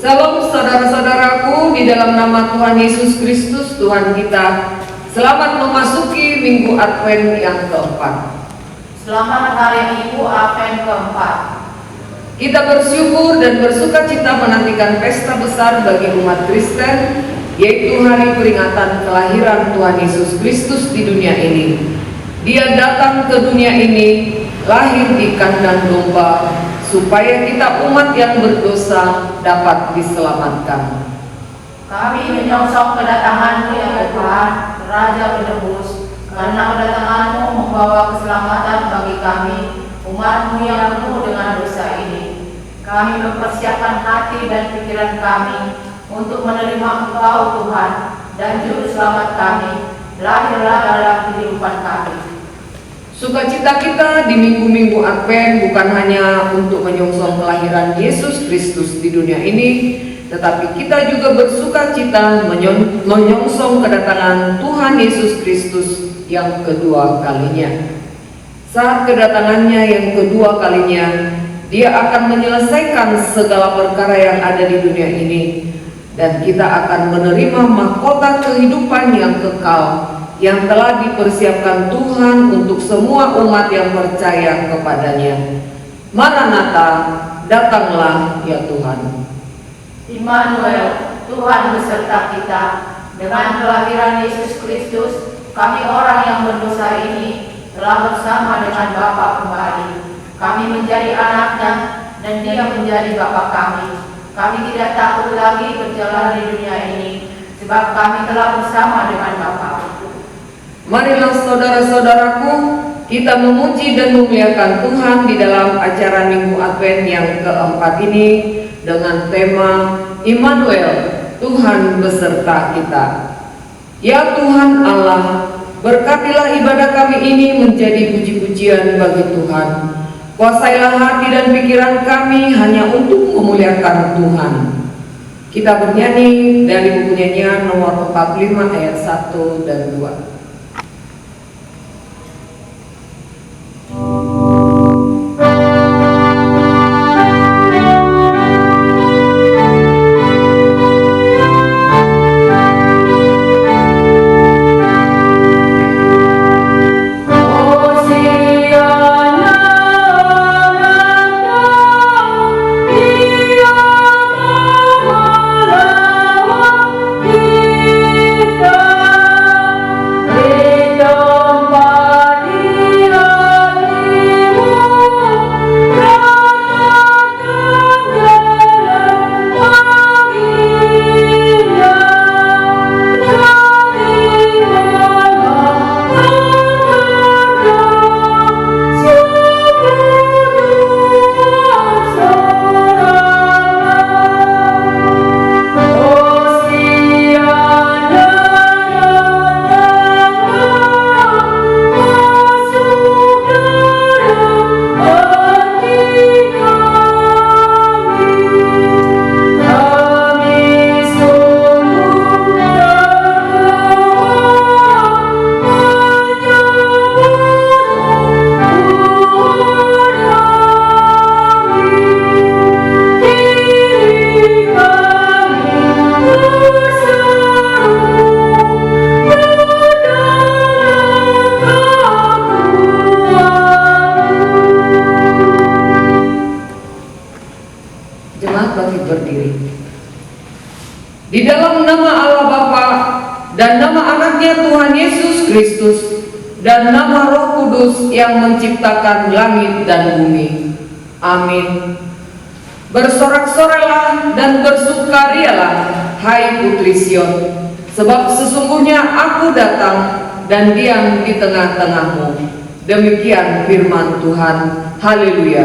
Salam saudara-saudaraku di dalam nama Tuhan Yesus Kristus Tuhan kita. Selamat memasuki Minggu Advent yang keempat. Selamat hari Minggu Advent keempat. Kita bersyukur dan bersuka cita menantikan pesta besar bagi umat Kristen, yaitu hari peringatan kelahiran Tuhan Yesus Kristus di dunia ini. Dia datang ke dunia ini, lahir di kandang domba, supaya kita umat yang berdosa dapat diselamatkan. Kami menyongsong kedatangan-Mu ya Tuhan, Raja Penebus, karena kedatangan-Mu membawa keselamatan bagi kami, umat-Mu yang penuh dengan dosa ini. Kami mempersiapkan hati dan pikiran kami untuk menerima Engkau Tuhan dan Juru Selamat kami, lahirlah dalam kehidupan kami. Sukacita kita di minggu-minggu Advent bukan hanya untuk menyongsong kelahiran Yesus Kristus di dunia ini, tetapi kita juga bersuka cita menyongsong kedatangan Tuhan Yesus Kristus yang kedua kalinya. Saat kedatangannya yang kedua kalinya, Dia akan menyelesaikan segala perkara yang ada di dunia ini, dan kita akan menerima mahkota kehidupan yang kekal yang telah dipersiapkan Tuhan untuk semua umat yang percaya kepadanya. Maranatha, datanglah ya Tuhan. Immanuel, Tuhan beserta kita. Dengan kelahiran Yesus Kristus, kami orang yang berdosa ini telah bersama dengan Bapa kembali. Kami menjadi anaknya dan Dia menjadi Bapa kami. Kami tidak takut lagi berjalan di dunia ini, sebab kami telah bersama dengan Bapa. Marilah saudara-saudaraku, kita memuji dan memuliakan Tuhan di dalam acara Minggu Advent yang keempat ini dengan tema Immanuel, Tuhan beserta kita. Ya Tuhan Allah, berkatilah ibadah kami ini menjadi puji-pujian bagi Tuhan. Kuasailah hati dan pikiran kami hanya untuk memuliakan Tuhan. Kita bernyanyi dari buku nyanyian nomor 45 ayat 1 dan 2. Di dalam nama Allah Bapa dan nama anaknya Tuhan Yesus Kristus dan nama Roh Kudus yang menciptakan langit dan bumi. Amin. Bersorak-sorai dan bersukarialah, hai putri Sion, sebab sesungguhnya aku datang dan diam di tengah-tengahmu. Demikian firman Tuhan. Haleluya.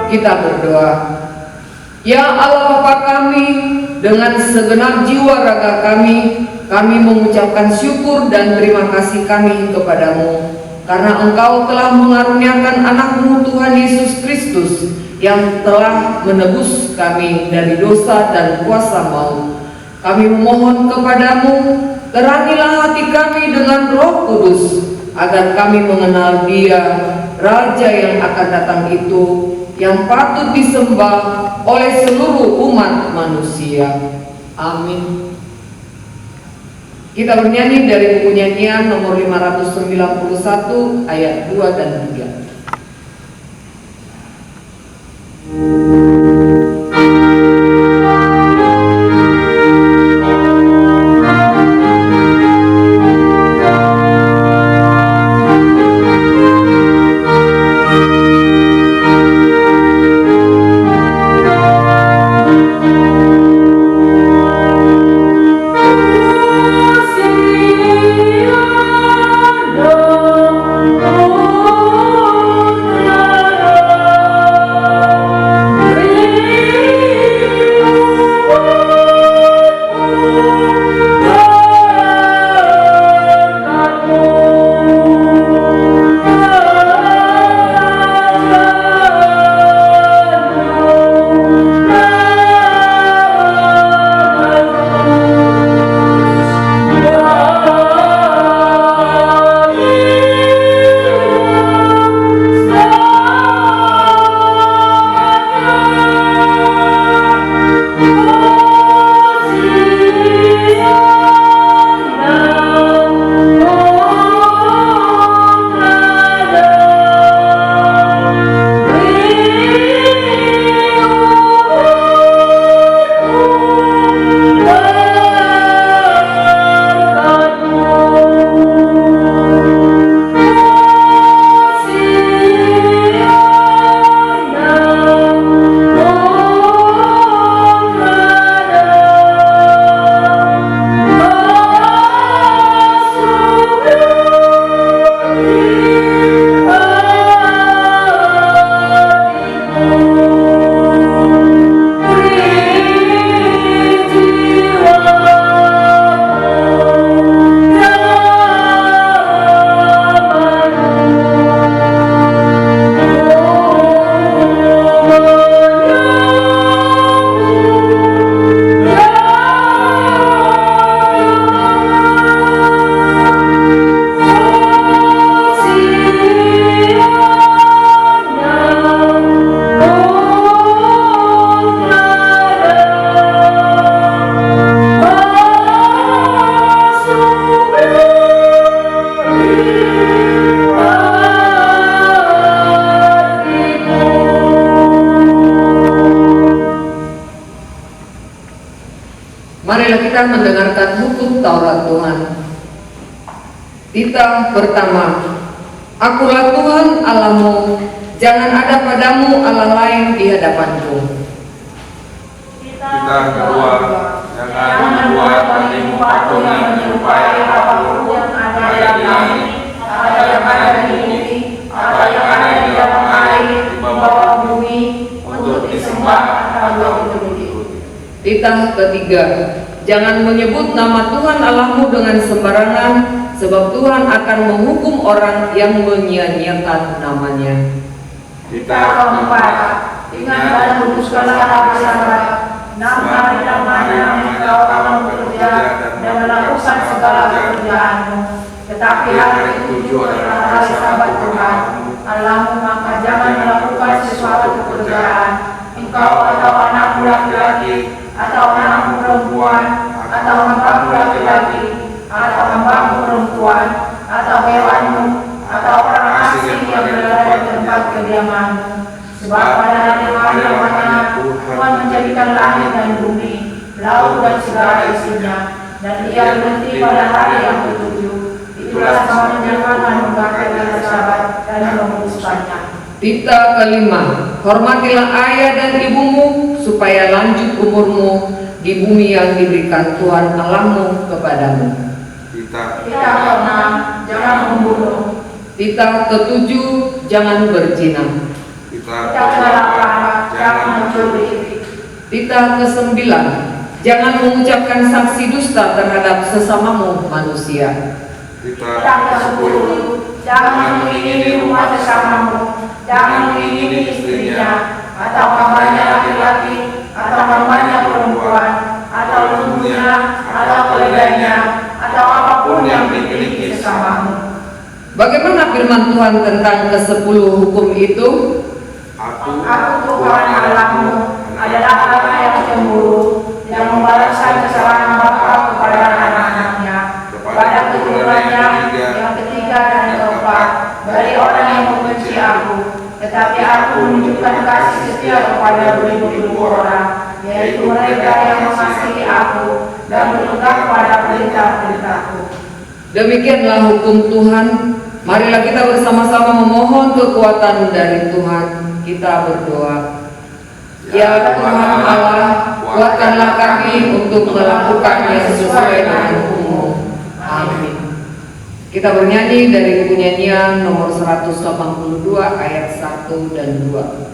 Kita berdoa. Ya Allah Bapa kami, dengan segenap jiwa raga kami mengucapkan syukur dan terima kasih kami kepadamu, karena Engkau telah mengaruniakan anak-Mu Tuhan Yesus Kristus yang telah menebus kami dari dosa dan kuasa maut. Kami memohon kepadamu, terangilah hati kami dengan Roh Kudus, agar kami mengenal Dia, Raja yang akan datang itu, yang patut disembah oleh seluruh umat manusia. Amin. Kita bernyanyi dari buku nyanyian nomor 591 ayat 2 dan 3. Marilah kita mendengarkan hukum Taurat Tuhan. Titah pertama. Akulah Tuhan Allahmu, jangan ada padamu Allah lain di hadapanku. Titah kedua. Jangan membuat bagimu patung yang menyerupai apapun yang ada di langit, atau yang ada di bumi, atau yang ada di dalam air, di bawah bumi, untuk disembah atau untuk diikuti. Titah ketiga. Jangan menyebut nama Tuhan Allahmu dengan sembarangan, sebab Tuhan akan menghukum orang yang menyia-nyiakan namanya. Titah keempat. Ingat dan kuduskanlah hari Sabat, 6 hari dan malam engkau akan bekerja dan melakukan segala pekerjaanmu. Tetapi hari ketujuh adalah hari Sabat Tuhan Allahmu, maka jangan melakukan sesuatu pekerjaan, engkau atau anakmu laki-laki, atau anakmu perempuan, atau hambamu laki-laki, atau hambamu perempuan, atau hewanmu, atau orang asing yang berada di tempat kediamanmu. Sebab pada hari yang mana Tuhan menjadikan langit dan bumi, laut dan segala isinya, dan Ia berhenti pada hari yang ketujuh. Itulah sebabnya Tuhan memberkati hari Sabat dan menguduskannya. Titah kelima. Hormatilah ayah dan ibumu, supaya lanjut umurmu di bumi yang diberikan Tuhan Allahmu kepadamu. Titah keenam. Jangan membunuh. Titah ketujuh. Jangan berzina. Titah kedelapan. Jangan mencuri. Titah kesembilan. Jangan mengucapkan saksi dusta terhadap sesamamu manusia. Titah ke-10. Jangan mengingini rumah sesamamu, jangan mengingini istrinya, atau hambanya laki-laki, atau hambanya perempuan, atau lembunya, atau keledainya, atau apapun yang dimiliki sesamamu. Bagaimana firman Tuhan tentang ke-10 hukum itu? Aku Tuhan Allahmu adalah Allah yang cemburu, yang membalaskan kesalahan bapa kepada anak-anaknya, kepada keturunannya yang ketiga dan keempat dari orang yang membenci aku. Tetapi aku menunjukkan kasih setia kepada beribu-ribu orang, yaitu mereka yang mengasihi aku dan berpegang pada perintah-perintahku. Demikianlah hukum Tuhan. Marilah kita bersama-sama memohon kekuatan dari Tuhan. Kita berdoa. Ya Tuhan Allah, kuatkanlah kami untuk melakukan yang sesuai dengan hukum-Mu. Amin. Kita bernyanyi dari buku nyanyian nomor 182 ayat 1 dan 2.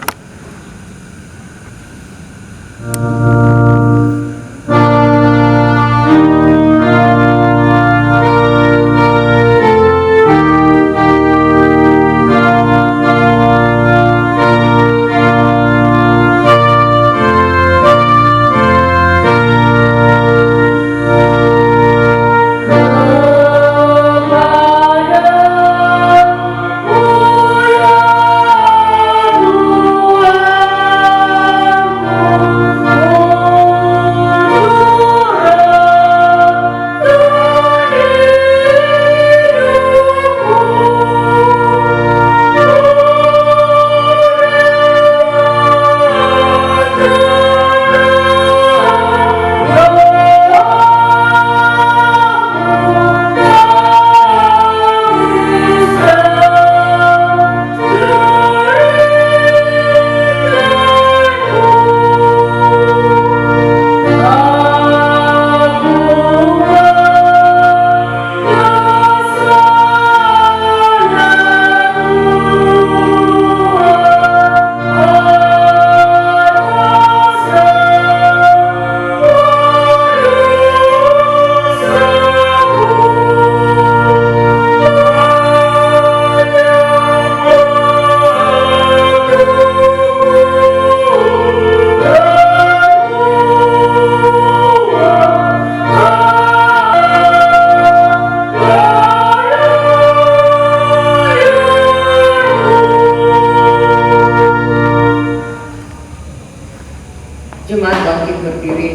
Jemaat bangkit berdiri.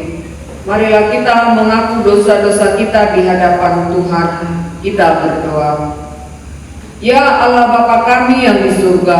Marilah kita mengaku dosa-dosa kita di hadapan Tuhan. Kita berdoa. Ya Allah Bapa kami yang di surga,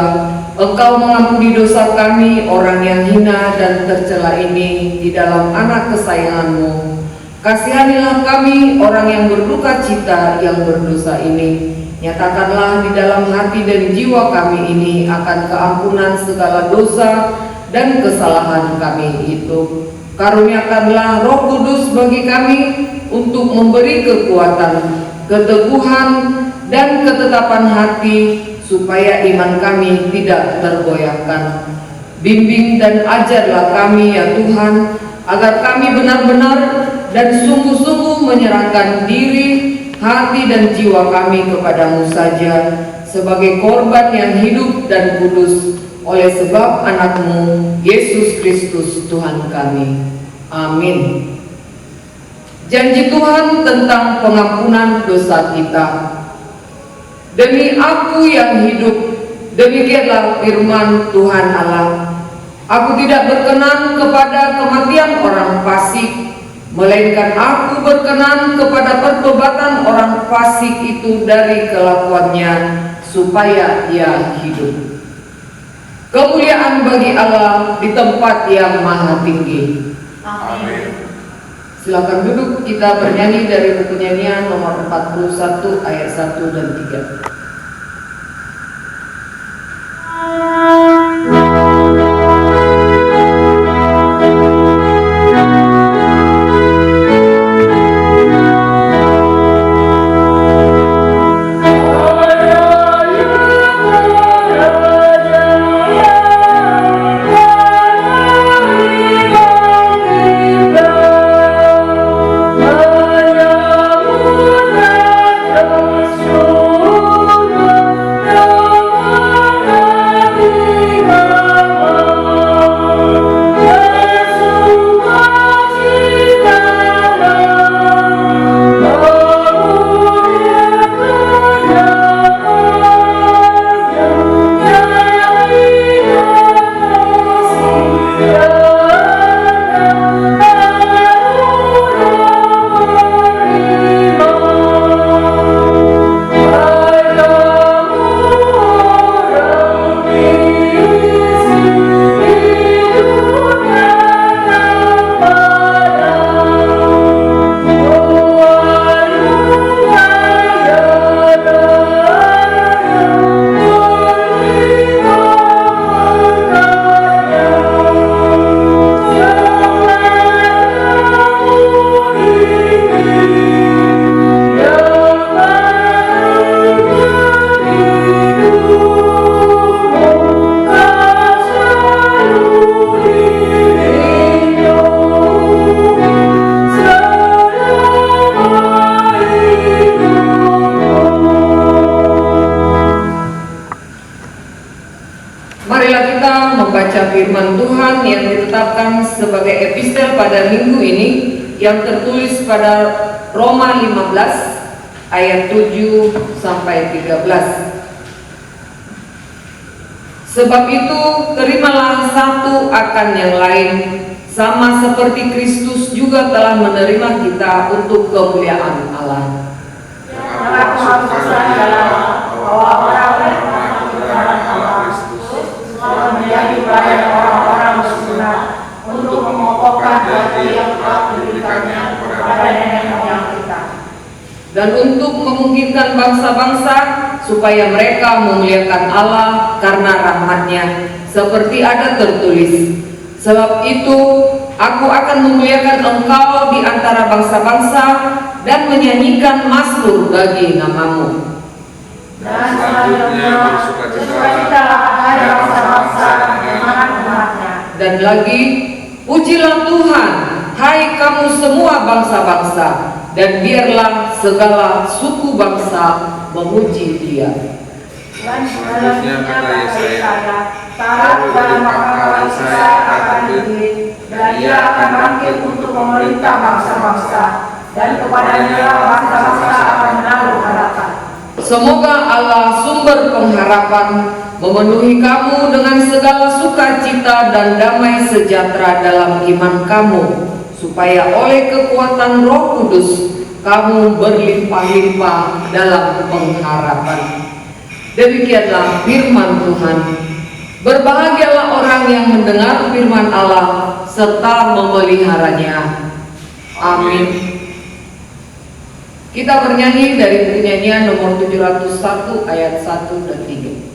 Engkau mengampuni dosa kami orang yang hina dan tercela ini di dalam anak kesayangan-Mu. Kasihanilah kami orang yang berduka cita yang berdosa ini. Nyatakanlah di dalam hati dan jiwa kami ini akan keampunan segala dosa dan kesalahan kami itu. Karuniakanlah Roh Kudus bagi kami untuk memberi kekuatan, keteguhan, dan ketetapan hati supaya iman kami tidak tergoyahkan. Bimbing dan ajarlah kami ya Tuhan, agar kami benar-benar dan sungguh-sungguh menyerahkan diri, hati dan jiwa kami kepadamu saja sebagai korban yang hidup dan kudus oleh sebab anak-Mu Yesus Kristus Tuhan kami. Amin. Janji Tuhan tentang pengampunan dosa kita. Demi aku yang hidup, demikianlah firman Tuhan Allah. Aku tidak berkenan kepada kematian orang fasik, melainkan aku berkenan kepada pertobatan orang fasik itu dari kelakuannya, supaya ia hidup. Kemuliaan bagi Allah di tempat yang maha tinggi. Amin. Silakan duduk, kita bernyanyi dari buku nyanyian nomor 41 ayat 1 dan 3. Oh firman yang ditetapkan sebagai epistel pada minggu ini yang tertulis pada Roma 15 ayat 7 sampai 13. Sebab itu terimalah satu akan yang lain, sama seperti Kristus juga telah menerima kita untuk kemuliaan Allah. Jangan memasukkan dalam bahwa orang-orang kebenaran Allah Kristus telah menjadi pelayan orang-orang bersunat untuk mengokohkan janji yang telah diberikannya kepada nenek moyang kita, Dan untuk memungkinkan bangsa-bangsa supaya mereka memuliakan Allah karena rahmat-Nya, seperti ada tertulis, sebab itu aku akan memuliakan engkau di antara bangsa-bangsa dan menyanyikan mazmur bagi namamu. dan selanjutnya bersukacitalah hai bangsa-bangsa dengan umatnya. Dan lagi, pujilah Tuhan, hai kamu semua bangsa-bangsa, dan biarlah segala suku bangsa memuji Dia. Dan selanjutnya kata Yesaya, taat dalam makna Yesaya akan diberi, dan ia akan bangkit untuk memerintah bangsa-bangsa, dan kepadanya bangsa-bangsa akan menaruh harapan. Semoga Allah sumber pengharapan memenuhi kamu dengan segala sukacita dan damai sejahtera dalam iman kamu, supaya oleh kekuatan Roh Kudus kamu berlimpah-limpah dalam pengharapan. Demikianlah firman Tuhan. Berbahagialah orang yang mendengar firman Allah serta memeliharanya. Amin. Kita bernyanyi dari buku nyanyian nomor 701 ayat 1 dan 3.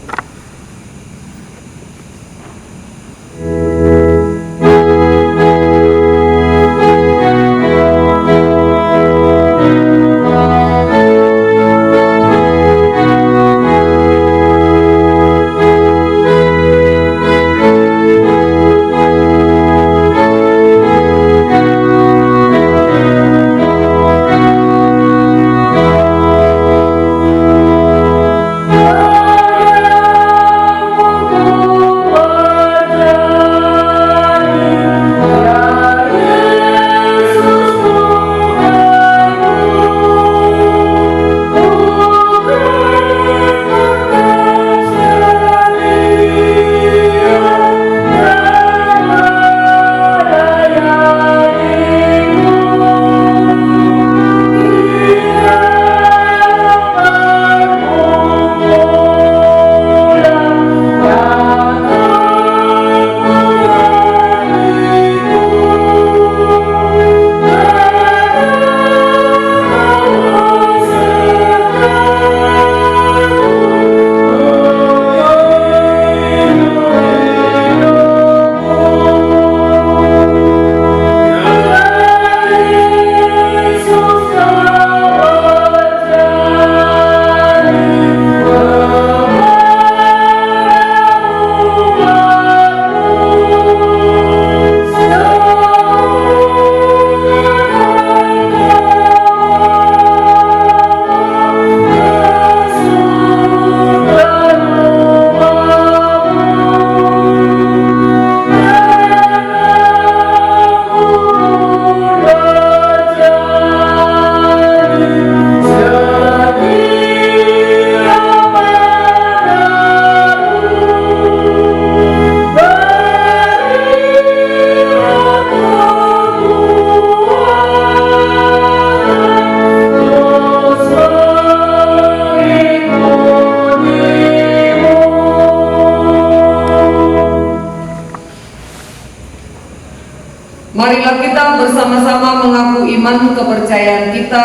Marilah kita bersama-sama mengaku iman kepercayaan kita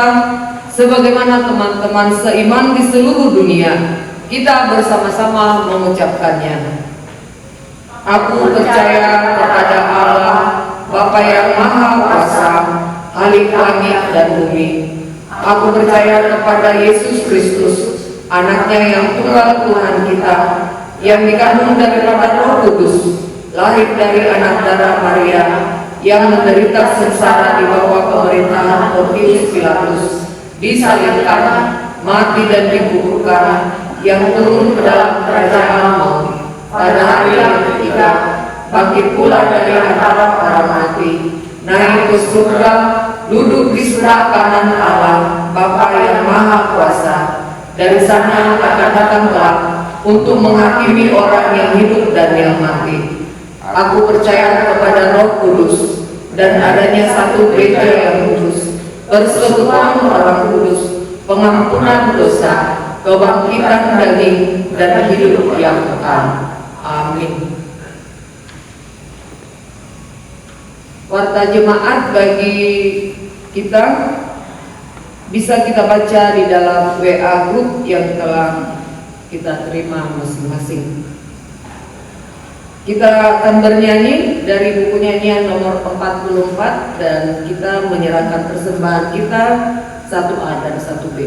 sebagaimana teman-teman seiman di seluruh dunia. Kita bersama-sama mengucapkannya. Aku percaya kepada Allah, Bapa yang Maha Kuasa, Khalik langit dan bumi. Aku percaya kepada Yesus Kristus, Anaknya yang tunggal Tuhan kita, yang dikandung daripada Roh Kudus, lahir dari anak darah Maria, yang menderita sengsara di bawah pemerintahan Pontius Pilatus, disalibkan, mati dan dikuburkan, yang turun ke dalam kerajaan maut, pada hari yang ketiga bangkit pula dari antara orang mati, naik ke surga, duduk di sebelah kanan Allah, Bapa yang Maha Kuasa. Dari sana akan datang kelak untuk menghakimi orang yang hidup dan yang mati. Aku percaya kepada Roh Kudus dan adanya satu gereja yang kudus, persekutuan orang kudus, pengampunan dosa, kebangkitan daging, dan hidup yang kekal. Amin. Warta jemaat bagi kita bisa kita baca di dalam WA group yang telah kita terima masing-masing. Kita akan bernyanyi dari buku nyanyian nomor 44 dan kita menyerahkan persembahan kita 1A dan 1B.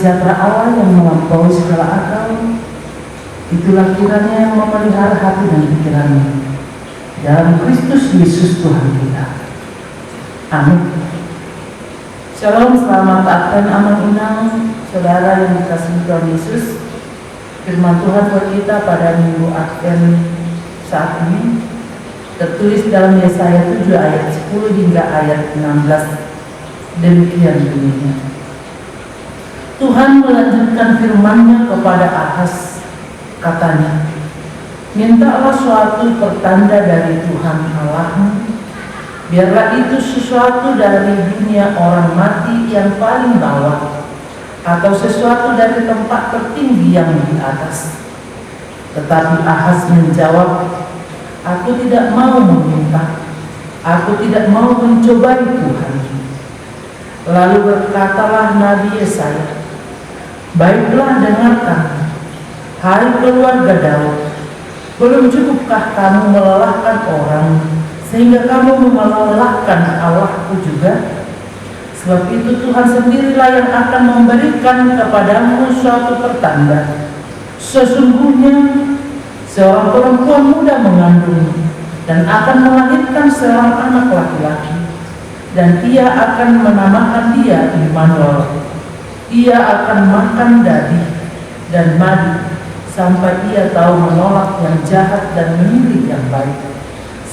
sejahtera Allah yang melampaui segala akal, itulah kiranya yang memelihara hati dan pikirannya dalam Kristus Yesus Tuhan kita. Amin. Shalom, selamat Advent Aman Inang, saudara yang dikasihi Tuhan Yesus. Firman Tuhan buat kita pada minggu Advent saat ini tertulis dalam Yesaya 7 ayat 10 hingga ayat 16. Demikian bunyinya. Tuhan melanjutkan firman-Nya kepada Ahaz, katanya, mintalah suatu pertanda dari Tuhan Allahmu, biarlah itu sesuatu dari dunia orang mati yang paling bawah, atau sesuatu dari tempat tertinggi yang di atas. Tetapi Ahaz menjawab, aku tidak mau meminta, aku tidak mau mencobai Tuhan. Lalu berkatalah Nabi Yesaya, baiklah dengarkan, hai keluarga Daud, belum cukupkah kamu melelahkan orang, sehingga kamu melelahkan Allahku juga? Sebab itu Tuhan sendirilah yang akan memberikan kepadamu suatu pertanda. Sesungguhnya seorang perempuan muda mengandung dan akan melahirkan seorang anak laki-laki, dan ia akan menamakan dia Immanuel. Ia akan makan daging dan madu sampai ia tahu menolak yang jahat dan memilih yang baik.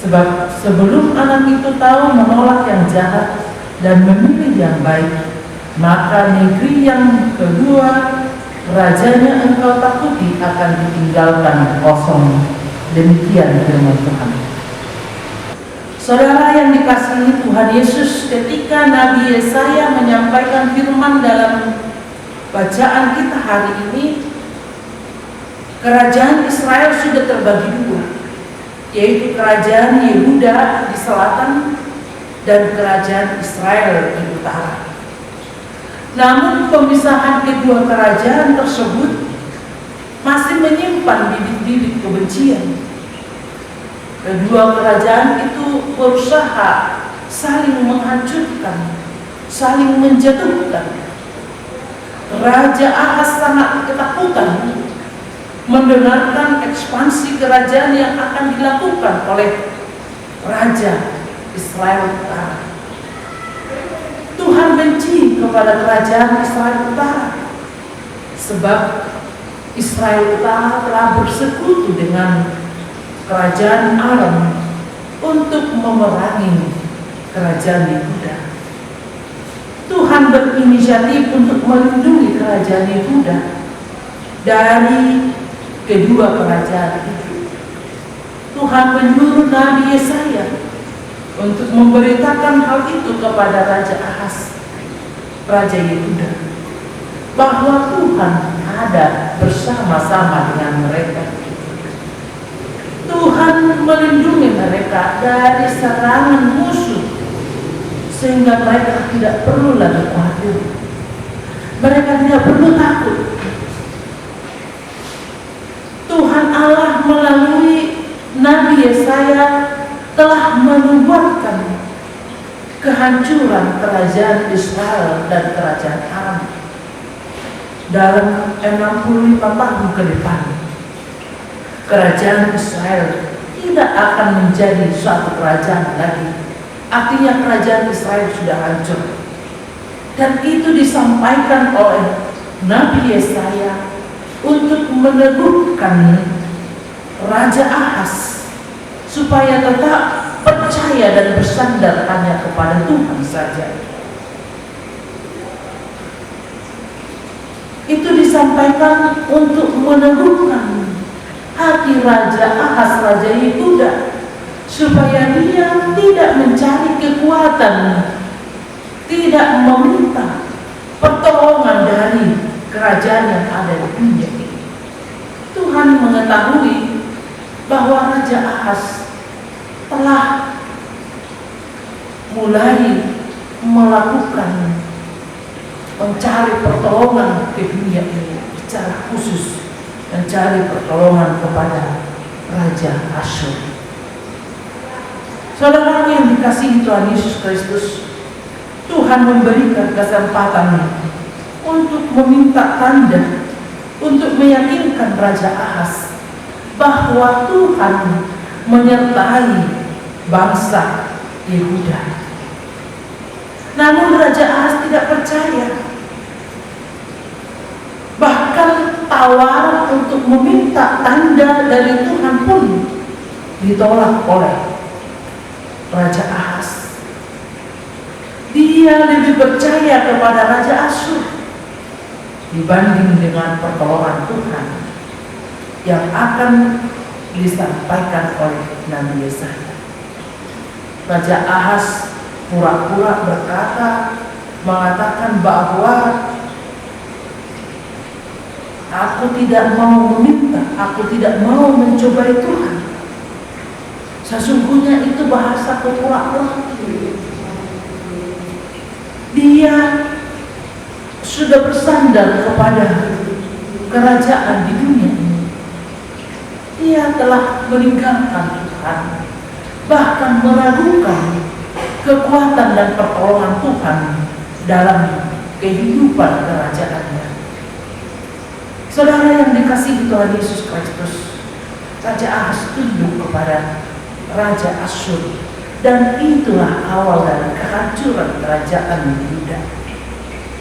Sebab sebelum anak itu tahu menolak yang jahat dan memilih yang baik, maka negeri yang kedua rajanya engkau takuti akan ditinggalkan kosong. Demikian firman Tuhan. Saudara yang dikasihi Tuhan Yesus, ketika Nabi Yesaya menyampaikan firman dalam bacaan kita hari ini, kerajaan Israel sudah terbagi dua, yaitu kerajaan Yehuda di selatan dan kerajaan Israel di utara. Namun pemisahan kedua kerajaan tersebut masih menyimpan bibit-bibit kebencian. Kedua kerajaan itu berusaha saling menghancurkan, saling menjatuhkan. Raja Ahaz sangat ketakutan mendengarkan ekspansi kerajaan yang akan dilakukan oleh Raja Israel Utara. Tuhan benci kepada kerajaan Israel Utara, sebab Israel Utara telah bersekutu dengan kerajaan Aram untuk memerangi kerajaan Yehuda. Tuhan berinisiatif untuk melindungi kerajaan Yehuda dari kedua kerajaan itu. Tuhan menyuruh Nabi Yesaya untuk memberitakan hal itu kepada Raja Ahaz, Raja Yehuda, bahwa Tuhan ada bersama-sama dengan mereka. Tuhan melindungi mereka dari serangan musuh, sehingga mereka tidak perlu lagi khawatir. Mereka tidak perlu takut. Tuhan Allah melalui Nabi Yesaya telah menubuatkan kehancuran kerajaan Israel dan kerajaan Aram dalam 65 tahun ke depan. Kerajaan Israel tidak akan menjadi suatu kerajaan lagi. Artinya kerajaan Israel sudah hancur. Dan itu disampaikan oleh Nabi Yesaya untuk meneguhkan Raja Ahaz supaya tetap percaya dan bersandar hanya kepada Tuhan saja. Itu disampaikan untuk meneguhkan hati Raja Ahaz, Raja Yehuda, supaya dia tidak mencari kekuatan, tidak meminta pertolongan dari kerajaan yang ada di dunia ini. Tuhan mengetahui bahwa Raja Ahaz telah mulai melakukan mencari pertolongan ke dunia ini, secara khusus mencari pertolongan kepada Raja Asyur. Saudara yang dikasihi Tuhan Yesus Kristus, Tuhan memberikan kesempatan untuk meminta tanda, untuk meyakinkan Raja Ahaz bahwa Tuhan menyertai bangsa Yehuda. Namun Raja Ahaz tidak percaya. Bahkan tawaran untuk meminta tanda dari Tuhan pun ditolak oleh Raja Ahaz. Dia lebih percaya kepada Raja Asyur dibanding dengan pertolongan Tuhan yang akan disampaikan oleh Nabi Yesaya. Raja Ahaz pura-pura mengatakan bahwa aku tidak mau meminta, aku tidak mau mencobai Tuhan. Sesungguhnya itu bahasa kepura-puraan. Dia sudah bersandar kepada kerajaan di dunia ini. Dia telah meninggalkan Tuhan, bahkan meragukan kekuatan dan pertolongan Tuhan dalam kehidupan kerajaannya. Saudara yang dikasihi Tuhan Yesus Kristus, Raja Ahaz tunduk kepada Raja Asyur, dan itulah awal dari kehancuran kerajaan Yehuda.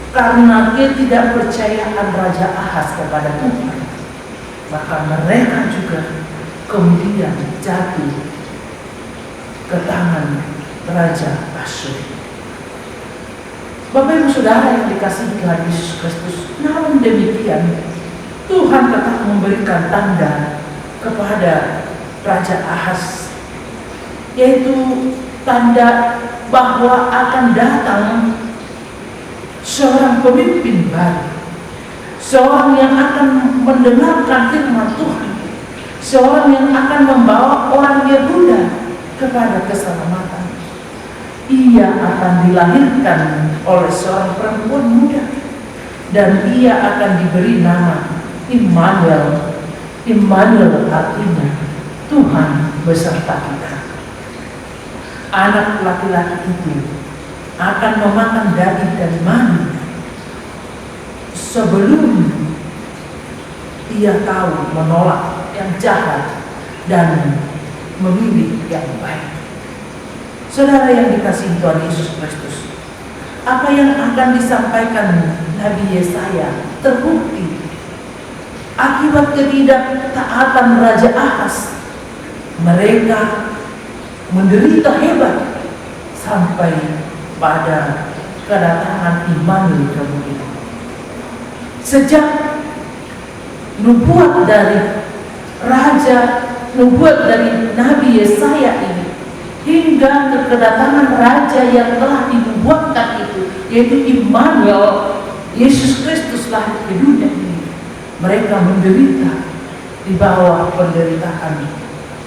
Karena ketidakpercayaan Raja Ahaz kepada Tuhan, maka mereka juga kemudian jatuh ke tangan Raja Asyur. Bapak Ibu Saudara yang dikasihi Tuhan Yesus Kristus, namun demikian Tuhan tetap memberikan tanda kepada Raja Ahaz, yaitu tanda bahwa akan datang seorang pemimpin baru, seorang yang akan mendengarkan firman Tuhan, seorang yang akan membawa orang Yehuda kepada keselamatan. Ia akan dilahirkan oleh seorang perempuan muda, dan ia akan diberi nama Immanuel. Immanuel artinya Tuhan beserta kita. Anak laki-laki itu akan memakan daging dan mani sebelum ia tahu menolak yang jahat dan memilih yang baik. Saudara yang dikasihi Tuhan Yesus Kristus, apa yang akan disampaikan Nabi Yesaya terbukti akibat ketidaktaatan Raja Ahaz. Mereka menderita hebat sampai pada kedatangan Immanuel kemudian. Sejak nubuat dari Nabi Yesaya ini hingga kedatangan Raja yang telah dinubuatkan itu, yaitu Immanuel, Yesus Kristus lahir ke dunia ini, mereka menderita di bawah penderitaan,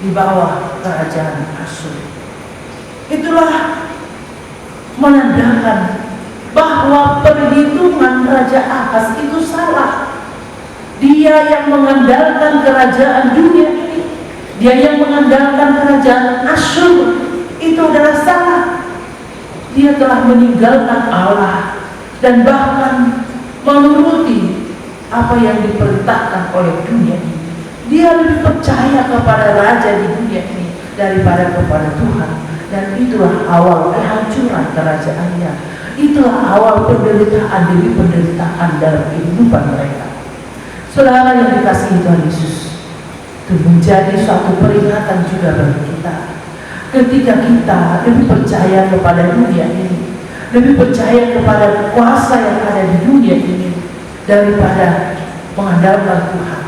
di bawah kerajaan Asyur. Itulah menandakan bahwa perhitungan Raja Ahaz itu salah. Dia yang mengandalkan kerajaan dunia ini, dia yang mengandalkan kerajaan Asyur, itu adalah salah. Dia telah meninggalkan Allah dan bahkan menuruti apa yang diperintahkan oleh dunia ini. Dia lebih percaya kepada raja di dunia ini daripada kepada Tuhan. Dan itulah awal kehancuran kerajaannya. Itulah awal penderitaan demi penderitaan dalam kehidupan mereka. Saudara yang dikasihi Tuhan Yesus, itu menjadi suatu peringatan juga bagi kita. Ketika kita lebih percaya kepada dunia ini, lebih percaya kepada kuasa yang ada di dunia ini daripada mengandalkan Tuhan,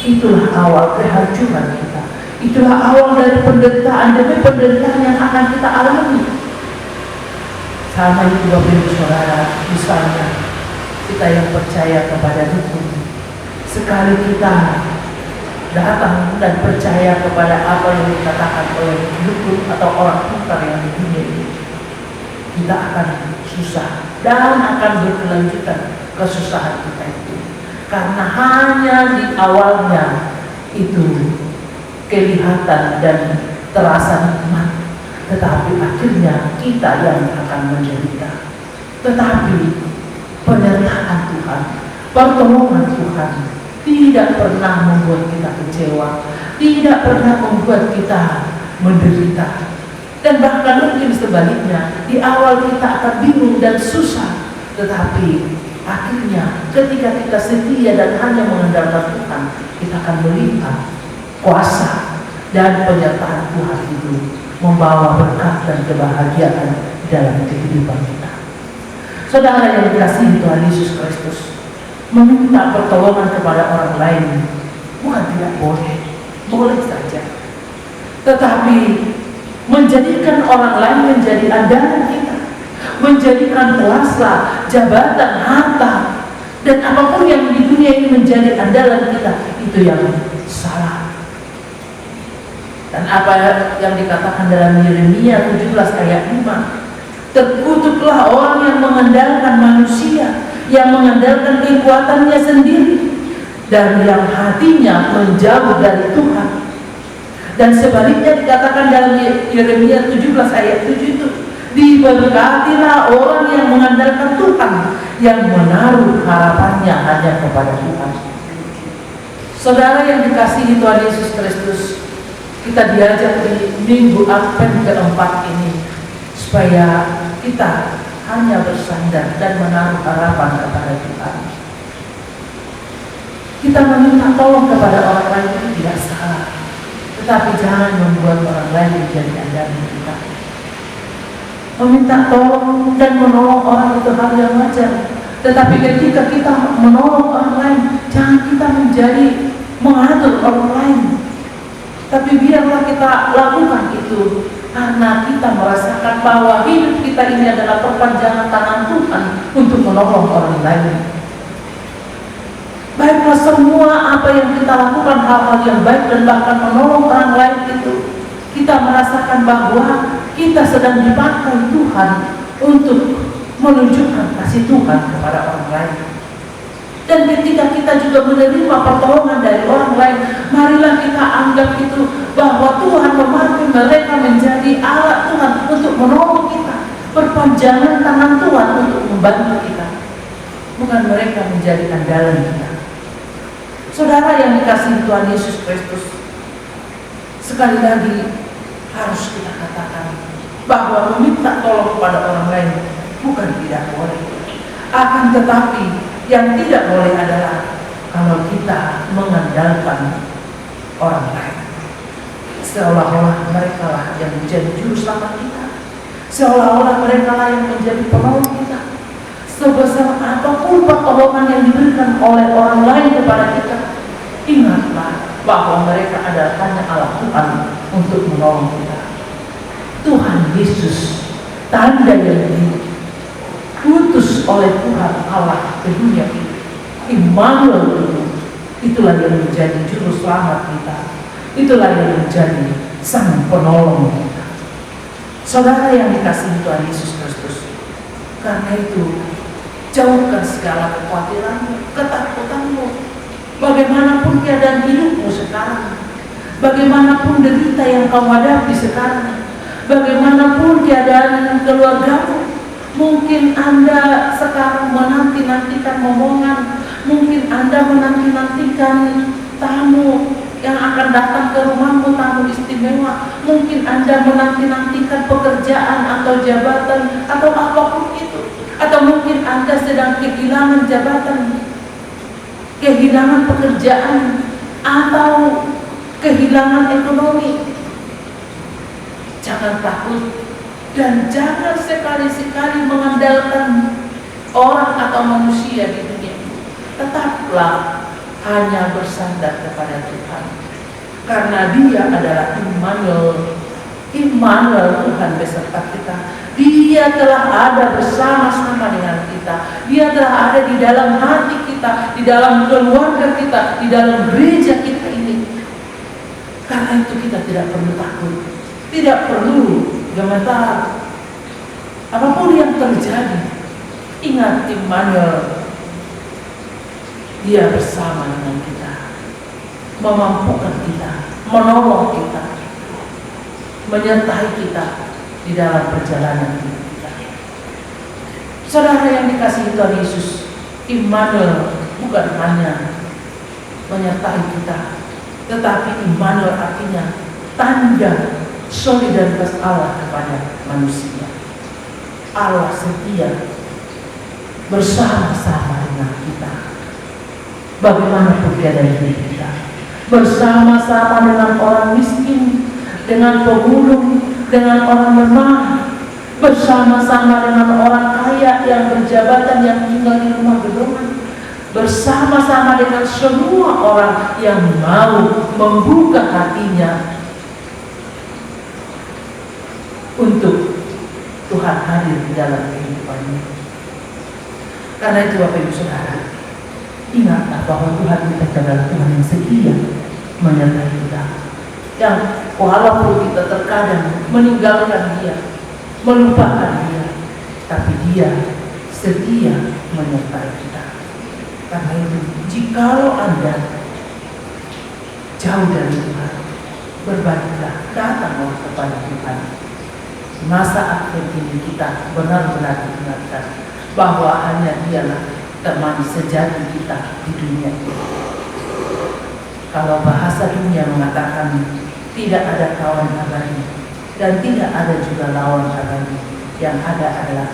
itulah awal kehancuran kita. Itulah awal dari penderitaan demi penderitaan yang akan kita alami. Sama itu Bapak Ibu Saudara, misalnya kita yang percaya kepada dukun, sekali kita datang dan percaya kepada apa yang dikatakan oleh dukun atau orang pintar yang di dunia ini, kita akan susah dan akan berkelanjutan kesusahan kita itu, karena hanya di awalnya itu kelihatan dan terasa nikmat, tetapi akhirnya kita yang akan menderita. Tetapi penyertaan Tuhan, pertolongan Tuhan tidak pernah membuat kita kecewa, tidak pernah membuat kita menderita. Dan bahkan mungkin sebaliknya, di awal kita akan bingung dan susah, tetapi akhirnya ketika kita setia dan hanya mengandalkan Tuhan, kita akan melihat kuasa dan penyertaan Tuhan itu membawa berkat dan kebahagiaan dalam kehidupan kita. Saudara yang dikasihi Tuhan Yesus Kristus, meminta pertolongan kepada orang lain bukan tidak boleh, boleh saja. Tetapi menjadikan orang lain menjadi andalan kita, menjadikan kuasa, jabatan, harta, dan apapun yang di dunia ini menjadi andalan kita, itu yang salah. Dan apa yang dikatakan dalam Yeremia 17 ayat 5, terkutuklah orang yang mengandalkan manusia, yang mengandalkan kekuatannya sendiri, dan yang hatinya menjauh dari Tuhan. Dan sebaliknya dikatakan dalam Yeremia 17 ayat 7 itu, diberkatilah orang yang mengandalkan Tuhan, yang menaruh harapannya hanya kepada Tuhan. Saudara yang dikasihi Tuhan Yesus Kristus, kita diajak di minggu Advent keempat ini supaya kita hanya bersandar dan menaruh harapan kepada Tuhan. Kita meminta tolong kepada orang lain itu tidak salah, tetapi jangan membuat orang lain menjadi andalan kita. Meminta tolong dan menolong orang itu hal yang wajar. Tetapi ketika kita menolong orang lain, jangan kita menjadi mengatur orang lain. Tapi biarlah kita lakukan itu karena kita merasakan bahwa hidup kita ini adalah perpanjangan tangan Tuhan untuk menolong orang lain. Baiklah, semua apa yang kita lakukan, hal-hal yang baik dan bahkan menolong orang lain itu, kita merasakan bahwa kita sedang dipakai Tuhan untuk menunjukkan kasih Tuhan kepada orang lain. Dan ketika kita juga menerima pertolongan dari orang lain, marilah kita anggap itu bahwa Tuhan memakai mereka menjadi alat Tuhan untuk menolong kita, perpanjangan tangan Tuhan untuk membantu kita, bukan mereka menjadi andalan kita. Saudara yang dikasihi Tuhan Yesus Kristus, sekali lagi harus kita katakan bahwa meminta tolong kepada orang lain bukan tidak boleh, akan tetapi yang tidak boleh adalah kalau kita mengandalkan orang lain, seolah-olah mereka lah yang menjadi juru selamat kita, seolah-olah mereka lah yang menjadi penolong kita. Sebesar apapun pertolongan yang diberikan oleh orang lain kepada kita, ingatlah bahwa mereka adalah hanya alat Tuhan untuk menolong kita. Tuhan Yesus, tanda yang diutus oleh Tuhan Allah ke dunia ini, Immanuel itulah yang menjadi juru selamat kita, itulah yang menjadi sang penolong kita. Saudara yang dikasihi Tuhan Yesus Kristus, karena itu jauhkan segala kekhawatiranmu, ketakutanmu, bagaimanapun keadaan hidupmu sekarang, bagaimanapun derita yang kau hadapi sekarang, bagaimanapun keadaan keluargamu. Mungkin Anda sekarang menanti-nantikan momongan, mungkin Anda menanti-nantikan tamu yang akan datang ke rumahmu, tamu istimewa. Mungkin Anda menanti-nantikan pekerjaan atau jabatan atau apapun itu. Atau mungkin Anda sedang kehilangan jabatan, kehilangan pekerjaan, atau kehilangan ekonomi. Jangan takut dan jangan sekali-sekali mengandalkan orang atau manusia di dunia ini. Tetaplah hanya bersandar kepada Tuhan, karena Dia adalah Immanuel. Immanuel, Tuhan beserta kita. Dia telah ada bersama-sama dengan kita. Dia telah ada di dalam hati kita, di dalam keluarga kita, di dalam gereja kita ini. Karena itu kita tidak perlu takut, tidak perlu gemetar. Apapun yang terjadi, ingat Immanuel, Dia bersama dengan kita, memampukan kita, menolong kita, menyertai kita di dalam perjalanan hidup kita. Saudara yang dikasihi Tuhan Yesus, Immanuel bukan hanya menyertai kita, tetapi Immanuel artinya tanda solidaritas Allah kepada manusia. Allah setia bersama-sama dengan kita, bagaimanapun keadaan hidup kita, bersama-sama dengan orang miskin, dengan pemulung, dengan orang lemah, bersama-sama dengan orang kaya yang berjabatan yang tinggal di rumah gedongan, bersama-sama dengan semua orang yang mau membuka hatinya untuk Tuhan hadir di dalam kehidupannya. Karena itu Bapak Ibu Saudara, ingatlah bahwa Tuhan kita adalah Tuhan yang setia menyertai kita, yang walaupun kita terkadang meninggalkan Dia, melupakan Dia, tapi Dia setia menyertai kita. Karena itu, jikalau Anda jauh dari Tuhan, berbaliklah, datanglah kepada Tuhan. Masa akhir ini kita benar-benar diingatkan bahwa hanya Dialah teman sejati kita di dunia ini. Kalau bahasa dunia mengatakan tidak ada kawan abadi dan tidak ada juga lawan abadi, yang ada adalah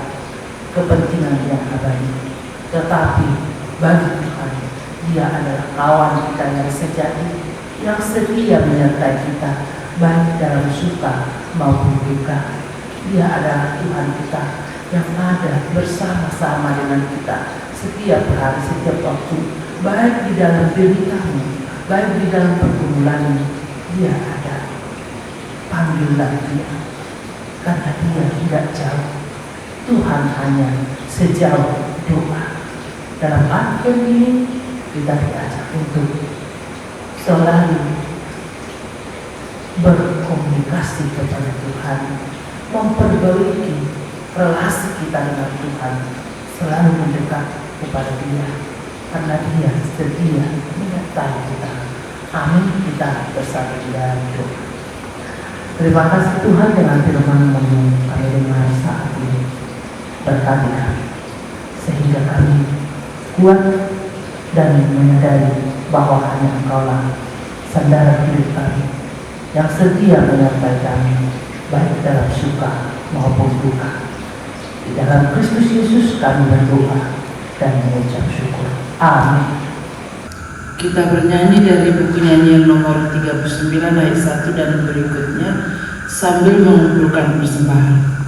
kepentingan yang abadi. Tetapi bagi Tuhan, Dia adalah kawan kita yang sejati, yang setia menyertai kita baik dalam suka maupun duka. Dia adalah Tuhan kita yang ada bersama-sama dengan kita setiap hari, setiap waktu, baik di dalam deritamu, baik di dalam pergumulanmu. Dia ada. Panggillah Dia, karena Dia tidak jauh. Tuhan hanya sejauh doa. Dalam Advent ini kita diajak untuk selalu berkomunikasi kepada Tuhan, memperbaiki relasi kita dengan Tuhan, selalu mendekat kepada Dia, karena Dia setia menyertai kita. Amin. Kita bersama di dalam doa. Terima kasih Tuhan dengan firman-Mu kami dengar saat ini. Berkati kami sehingga kami kuat dan menyadari bahwa hanya Engkaulah sandaran hidup kami yang setia menyertai kami baik dalam suka maupun duka. Di dalam Kristus Yesus kami berdoa dan mengucap syukur. Amin. Kita bernyanyi dari buku nyanyian nomor 39 ayat 1 dan berikutnya sambil mengumpulkan persembahan.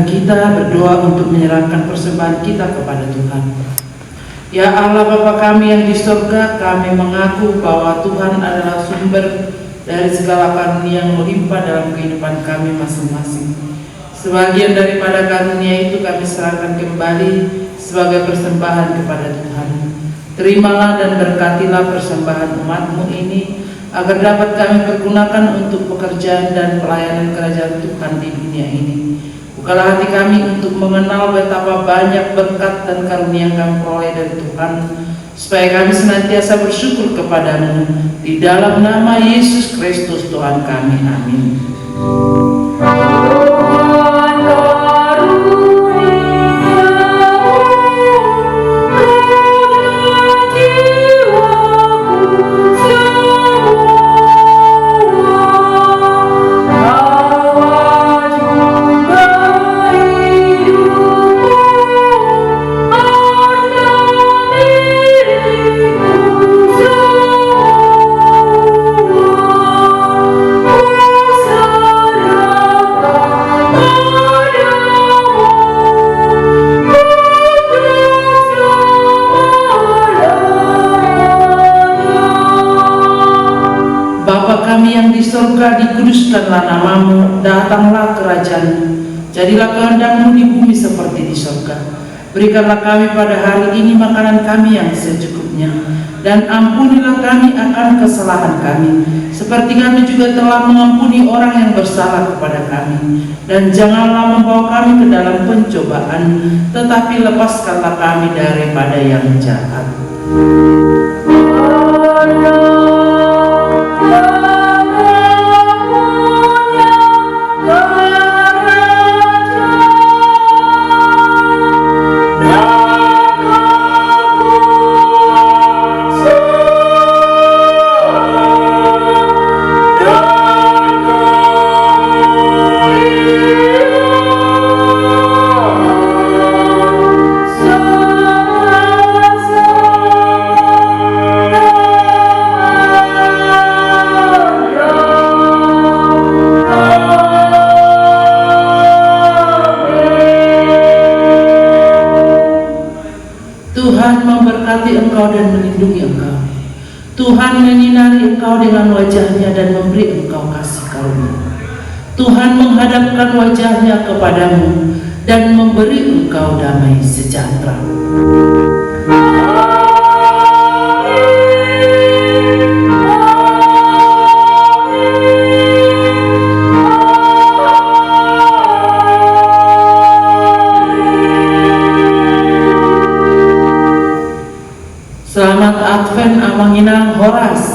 Kita berdoa untuk menyerahkan persembahan kita kepada Tuhan. Ya Allah Bapa kami yang di surga, kami mengaku bahwa Tuhan adalah sumber dari segala karunia yang melimpah dalam kehidupan kami masing-masing. Sebagian daripada karunia itu kami serahkan kembali sebagai persembahan kepada Tuhan. Terimalah dan berkatilah persembahan umat-Mu ini, agar dapat kami pergunakan untuk pekerjaan dan pelayanan kerajaan Tuhan di dunia ini. Bukalah hati kami untuk mengenal betapa banyak berkat dan karunia yang kami peroleh dari Tuhan, supaya kami senantiasa bersyukur kepada-Mu. Di dalam nama Yesus Kristus Tuhan kami. Amin. Kami yang di surga, dikuduskanlah nama-Mu, datanglah kerajaan-Mu, jadilah kehendak-Mu di bumi seperti di surga. Berikanlah kami pada hari ini makanan kami yang secukupnya, dan ampunilah kami akan kesalahan kami, seperti kami juga telah mengampuni orang yang bersalah kepada kami. Dan janganlah membawa kami ke dalam pencobaan, tetapi lepaskanlah kami daripada yang jahat. memberkati engkau dan melindungi engkau. Tuhan menyinari engkau dengan wajah-Nya dan memberi engkau kasih karunia. Tuhan menghadapkan wajah-Nya kepadamu dan memberi engkau damai sejahtera. Selamat Advent Amanginang Horas.